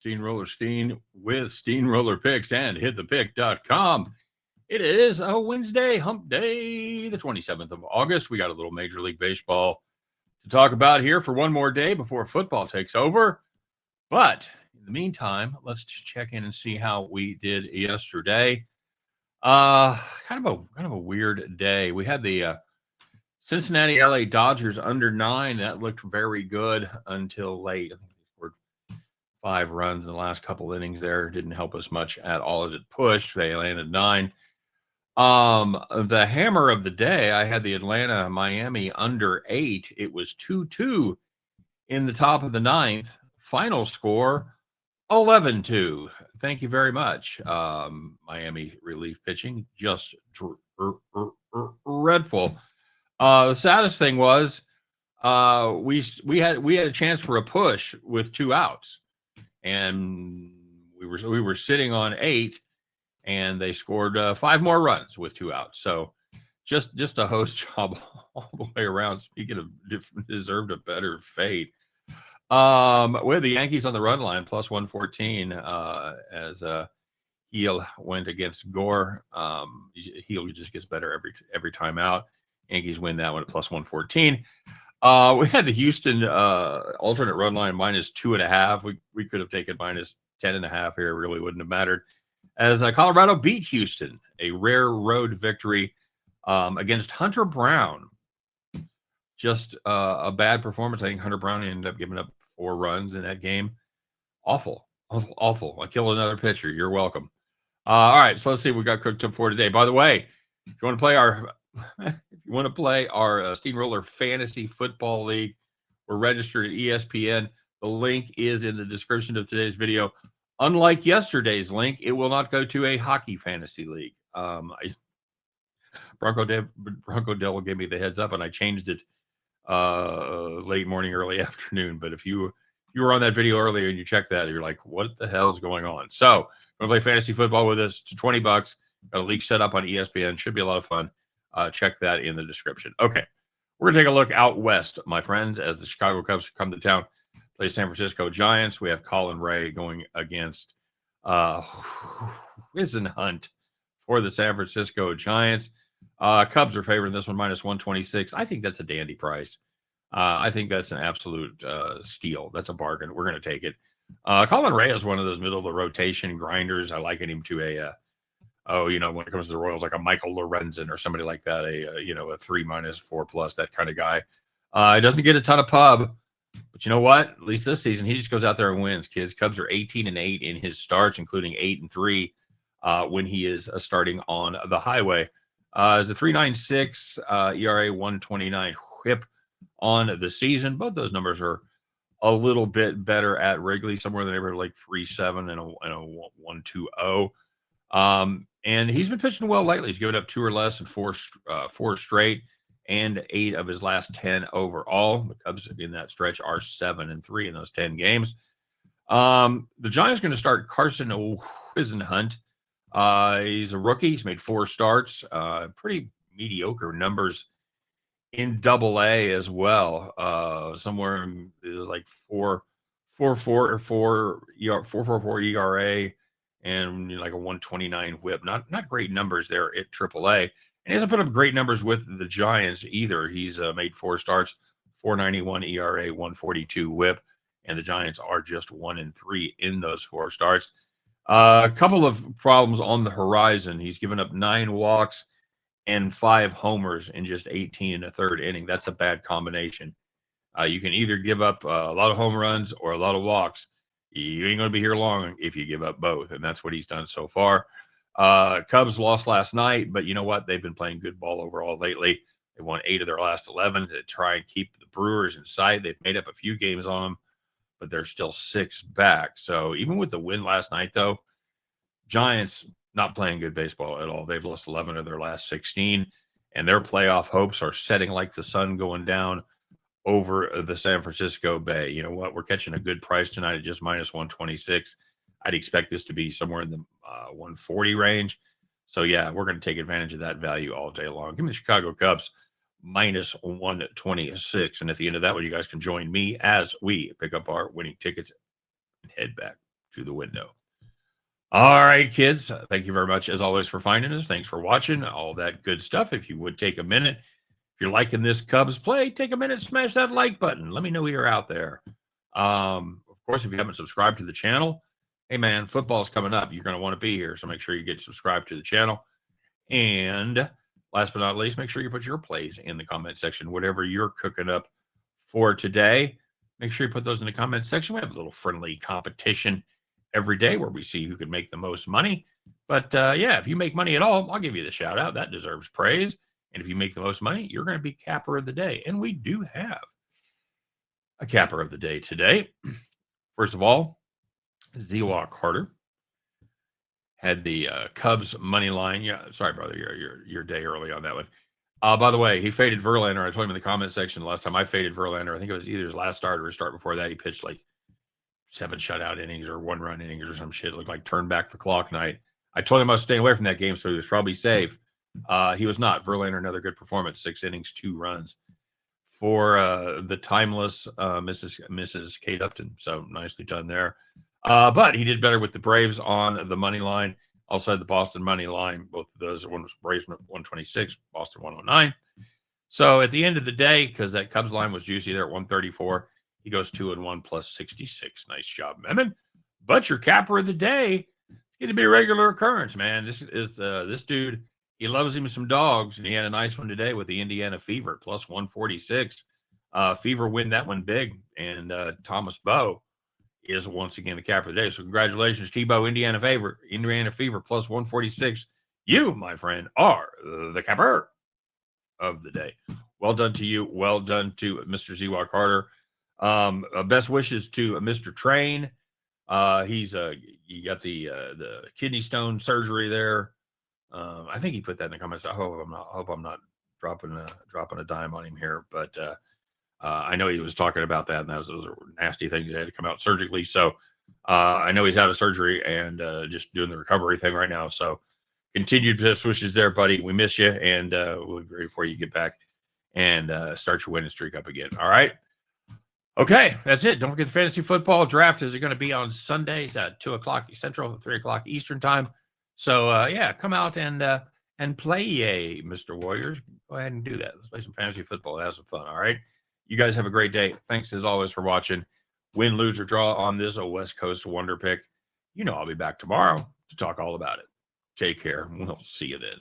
Steamroller Steen with Steamroller Picks and hitthepick.com. It is a Wednesday, hump day, the 27th of August. We got a little Major League Baseball to talk about here for one more day before football takes over. But in the meantime, let's check in and see how we did yesterday. Kind of a weird day. We had the Cincinnati LA Dodgers under 9. That looked very good until late. I think they scored 5 runs in the last couple innings there. Didn't help us much at all as it pushed. They landed 9. The hammer of the day, I had the Atlanta Miami under 8. It was 2-2 in the top of the 9th. Final score 11-2. Thank you very much. Miami relief pitching just dreadful. The saddest thing was we had a chance for a push with 2 outs, and we were sitting on 8, and they scored 5 more runs with 2 outs. So just a host job all the way around. Speaking of deserved a better fate. We had the Yankees on the run line plus 114 as Heel went against Gore. Heel just gets better every time out. Yankees win that one at plus 114. We had the Houston alternate run line minus 2.5. We could have taken minus 10.5 here. It really wouldn't have mattered. As Colorado beat Houston, a rare road victory against Hunter Brown. Just a bad performance. I think Hunter Brown ended up giving up 4 runs in that game. Awful. I killed another pitcher. You're welcome. All right, so let's see what we got cooked up for today. By the way, if you want to play our Steamroller Fantasy Football League, we're registered at ESPN. The link is in the description of today's video. Unlike yesterday's link, it will not go to a hockey fantasy league. Bronco Devil gave me the heads up, and I changed it late morning, early afternoon. But if you were on that video earlier and you checked that, you're like, what the hell is going on? So we're going to play fantasy football with us. It's $20. Got a league set up on ESPN. Should be a lot of fun. Check that in the description. Okay, we're going to take a look out west, my friends, as the Chicago Cubs come to town, play San Francisco Giants. We have Colin Ray going against Hunt for the San Francisco Giants. Cubs are favoring this one minus 126. I think that's a dandy price. I think that's an absolute steal. That's a bargain. We're going to take it. Colin Ray is one of those middle of the rotation grinders. I liken him to when it comes to the Royals, like a Michael Lorenzen or somebody like that, a 3 minus 4 plus, that kind of guy. He doesn't get a ton of pub, but you know what? At least this season, he just goes out there and wins, kids. Cubs are 18-8 in his starts, including 8-3 when he is starting on the highway. Is a 3.96 ERA, 1.29 whip on the season. Both those numbers are a little bit better at Wrigley, somewhere in the neighborhood of like 3.7 and a 1.20. And he's been pitching well lately. He's given up 2 or less in 4 straight, and 8 of his last 10 overall. The Cubs in that stretch are 7-3 in those 10 games. The Giants are going to start Carson Whisenhunt. He's a rookie. He's made 4 starts. Pretty mediocre numbers in Double-A as well. Somewhere is like 4.44 ERA and like a 1.29 whip. Not great numbers there at Triple-A. And he hasn't put up great numbers with the Giants either. He's made 4 starts, 4.91 ERA, 1.42 whip, and the Giants are just 1-3 in those 4 starts. A couple of problems on the horizon. He's given up 9 walks and 5 homers in just 18 1/3 inning. That's a bad combination. You can either give up a lot of home runs or a lot of walks. You ain't going to be here long if you give up both, and that's what he's done so far. Cubs lost last night, but you know what? They've been playing good ball overall lately. They won 8 of their last 11 to try and keep the Brewers in sight. They've made up a few games on them, but they're still 6 back. So even with the win last night, though, Giants not playing good baseball at all. They've lost 11 of their last 16, and their playoff hopes are setting like the sun going down over the San Francisco Bay. You know what? We're catching a good price tonight at just minus 126. I'd expect this to be somewhere in the 140 range. So, yeah, we're going to take advantage of that value all day long. Give me the Chicago Cubs minus 126. And at the end of that one, you guys can join me as we pick up our winning tickets and head back to the window. All right, kids. Thank you very much, as always, for finding us. Thanks for watching. All that good stuff. If you would take a minute, if you're liking this Cubs play, take a minute, smash that like button. Let me know you're out there. Of course, if you haven't subscribed to the channel, hey, man, football's coming up. You're going to want to be here. So make sure you get subscribed to the channel. And last but not least, make sure you put your plays in the comment section, whatever you're cooking up for today. Make sure you put those in the comment section. We have a little friendly competition every day where we see who can make the most money. But yeah, if you make money at all, I'll give you the shout out. That deserves praise. And if you make the most money, you're going to be capper of the day. And we do have a capper of the day today. First of all, Ziwa Carter had the Cubs money line. Yeah, sorry, brother, your day early on that one. By the way, he faded Verlander. I told him in the comment section last time I faded Verlander. I think it was either his last start or his start before that. He pitched like 7 shutout innings or 1-run innings or some shit. It looked like turn back the clock night. I told him I was staying away from that game, so he was probably safe. He was not. Verlander, another good performance, 6 innings, 2 runs for the timeless Mrs. Kate Upton. So nicely done there. But he did better with the Braves on the money line. Also had the Boston money line. Both of those, one was Braves 126, Boston 109. So at the end of the day, because that Cubs line was juicy there at 134, he goes 2-1 plus 66. Nice job, Memon. But your capper of the day, it's going to be a regular occurrence, man. This is this dude. He loves him some dogs, and he had a nice one today with the Indiana Fever plus 146. Fever win that one big, and Thomas Bowe is once again the capper of the day. So congratulations, Tebow, Indiana Fever plus 146. You, my friend, are the capper of the day. Well done to you. Well done to Mr. Ziwa Carter. Best wishes to Mr. Train. He's you got the kidney stone surgery there. I think he put that in the comments. I hope I'm not dropping a dime on him here, but I know he was talking about that, and those are nasty things that had to come out surgically. So I know he's out of surgery and just doing the recovery thing right now. So continued best wishes there, buddy. We miss you, and we'll be ready for you to get back and start your winning streak up again. All right. Okay, that's it. Don't forget the fantasy football draft is going to be on Sunday at 2 o'clock Central, 3 o'clock Eastern time. So yeah, come out and play, Mr. Warriors. Go ahead and do that. Let's play some fantasy football. Have some fun. All right. You guys have a great day. Thanks as always for watching. Win, lose, or draw on this West Coast Wonder Pick. You know I'll be back tomorrow to talk all about it. Take care. We'll see you then.